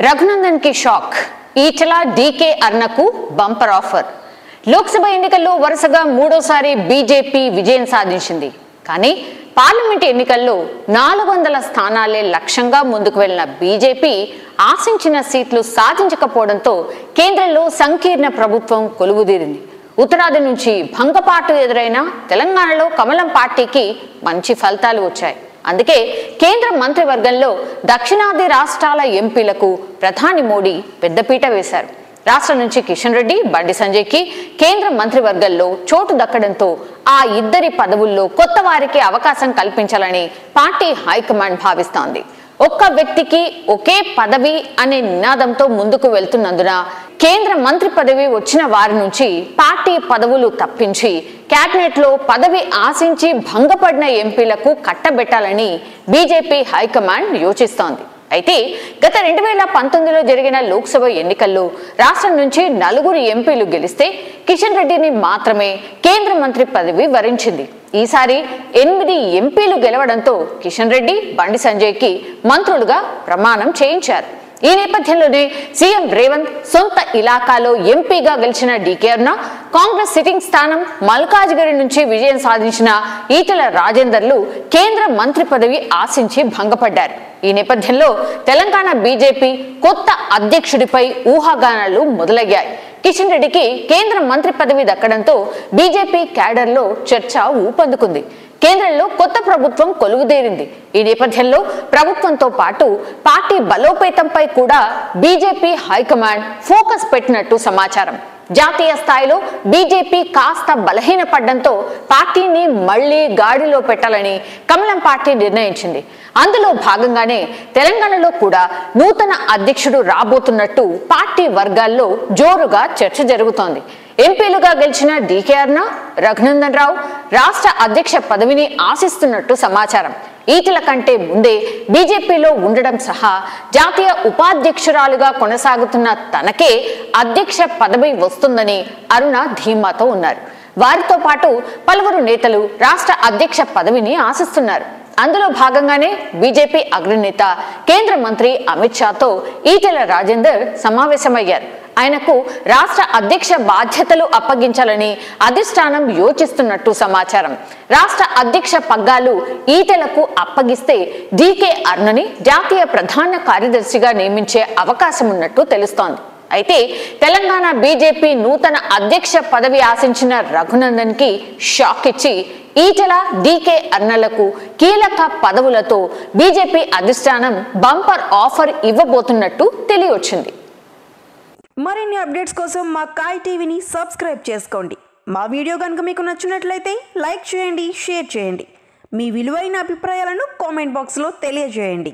రఘునందన్ కి shock. Etela DK అర్ణకు bumper offer. Lok Sabha ఎన్నికల్లో వరుసగా మూడోసారి బీజేపీ విజయం సాధించింది. కానీ పార్లమెంట్ ఎన్నికల్లో 400 స్థానాలే లక్ష్యంగా ముందుకు వెళ్లిన బీజేపీ ఆశించిన సీట్లు సాధించకపోవడంతో కేంద్రంలో సంకీర్ణ ప్రభుత్వం కొలువుదీరింది. ఉత్తరాది నుంచి భంగపాటు ఎదురైన తెలంగాణలో కమలం పార్టీకి మంచి ఫలితాలు వచ్చాయి. అందుకే కేంద్ర మంత్రివర్గంలో దక్షిణాది రాష్ట్రాల ఎంపీలకు ప్రధాని మోడీ పెద్దపీట వేశారు. రాష్ట్రం నుంచి కిషన్ రెడ్డి, బండి సంజయ్కి కేంద్ర మంత్రివర్గంలో చోటు దక్కడంతో ఆ ఇద్దరి పదవుల్లో కొత్త వారికి అవకాశం కల్పించాలని పార్టీ హైకమాండ్ భావిస్తోంది. ఒక్క వ్యక్తికి ఒకే పదవి అనే నినాదంతో ముందుకు వెళ్తున్నందున కేంద్ర మంత్రి పదవి వచ్చిన వారి నుంచి పార్టీ పదవులు తప్పించి కేబినెట్ లో పదవి ఆశించి భంగపడిన ఎంపీలకు కట్టబెట్టాలని బీజేపీ హైకమాండ్ యోచిస్తోంది. అయితే గత 2019లో జరిగిన లోక్సభ ఎన్నికల్లో రాష్ట్రం నుంచి 4 ఎంపీలు గెలిస్తే కిషన్ రెడ్డిని మాత్రమే కేంద్ర మంత్రి పదవి వరించింది. ఈసారి 8 ఎంపీలు గెలవడంతో కిషన్ రెడ్డి, బండి సంజయ్కి మంత్రులుగా ప్రమాణం చేయించారు. ఈ నేపథ్యంలోనే సీఎం రేవంత్ సొంత ఇలాకాలో ఎంపీగా గెలిచిన డీకే అర్ణ, కాంగ్రెస్ సిట్టింగ్ స్థానం మల్కాజ్గిరి నుంచి విజయం సాధించిన ఈటల రాజేందర్లు కేంద్ర మంత్రి పదవి ఆశించి భంగపడ్డారు. ఈ నేపథ్యంలో తెలంగాణ బీజేపీ కొత్త అధ్యక్షుడిపై ఊహాగానాలు మొదలయ్యాయి. కిషన్ రెడ్డికి కేంద్ర మంత్రి పదవి దక్కడంతో బీజేపీ క్యాడర్లో చర్చ ఊపందుకుంది. కేంద్రంలో కొత్త ప్రభుత్వం కొలువుదేరింది. ఈ నేపథ్యంలో ప్రభుత్వంతో పాటు పార్టీ బలోపేతంపై కూడా బీజేపీ హైకమాండ్ ఫోకస్ పెట్టినట్టు సమాచారం. జాతీయ స్థాయిలో బీజేపీ కాస్త బలహీనపడడంతో పార్టీని మళ్లీ గాడిలో పెట్టాలని కమలం పార్టీ నిర్ణయించింది. అందులో భాగంగానే తెలంగాణలో కూడా నూతన అధ్యక్షుడు రాబోతున్నట్టు పార్టీ వర్గాల్లో జోరుగా చర్చ జరుగుతోంది. ఎంపీలుగా గెలిచిన డీకే అర్ణ, రఘునందన్ రావు రాష్ట్ర అధ్యక్ష పదవిని ఆశిస్తున్నట్టు సమాచారం. ఈటల కంటే ముందే బీజేపీలో ఉండడం సహా జాతీయ ఉపాధ్యక్షురాలుగా కొనసాగుతున్న తనకే అధ్యక్ష పదవి వస్తుందని అరుణ ధీమాతో ఉన్నారు. వారితో పాటు పలువురు నేతలు రాష్ట్ర అధ్యక్ష పదవిని ఆశిస్తున్నారు. అందులో భాగంగానే బీజేపీ అగ్రనేత కేంద్ర మంత్రి అమిత్ షాతో ఈటల రాజేందర్ సమావేశమయ్యారు. ఆయనకు రాష్ట్ర అధ్యక్ష బాధ్యతలు అప్పగించాలని అధిష్టానం యోచిస్తున్నట్టు సమాచారం. రాష్ట్ర అధ్యక్ష పగ్గాలు ఈటలకు అప్పగిస్తే డీకే అర్ణని జాతీయ ప్రధాన కార్యదర్శిగా నియమించే అవకాశం ఉన్నట్టు తెలుస్తోంది. అయితే తెలంగాణ బీజేపీ నూతన అధ్యక్ష పదవి ఆశించిన రఘునందన్ కి షాక్ ఇచ్చి ఈటల, డీకే అర్ణలకు కీలక పదవులతో బీజేపీ అధిష్టానం బంపర్ ఆఫర్ ఇవ్వబోతున్నట్టు తెలియొచ్చింది. మరిన్ని అప్డేట్స్ కోసం మా కాయ్ టీవీని సబ్స్క్రైబ్ చేసుకోండి. మా వీడియో కనుక మీకు నచ్చినట్లయితే లైక్ చేయండి, షేర్ చేయండి. మీ విలువైన అభిప్రాయాలను కామెంట్ బాక్స్లో తెలియజేయండి.